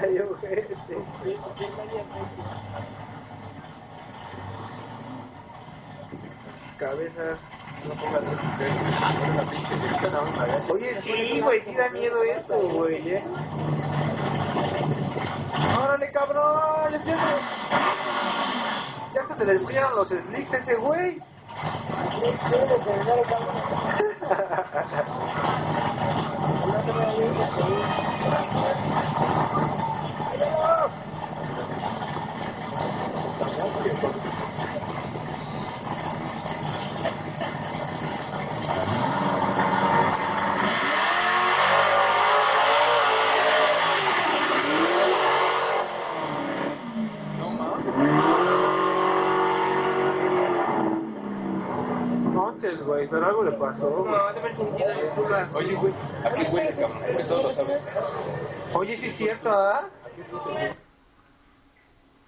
Ay, ojete. Cabezas. No pongas una pinche dirección a un mariachi. Oye, sí, güey, sí da miedo eso, güey, ¡Órale, cabrón! Ya se te desbrillaron los slicks ese güey. No mames. Montes, güey, pero algo le pasó, güey. No, debe haber sentido en curva. Oye, güey, ¿a qué huele, cabrón? Que todos lo sabes. Oye, sí es cierto, ¿ah? ¿A qué huele?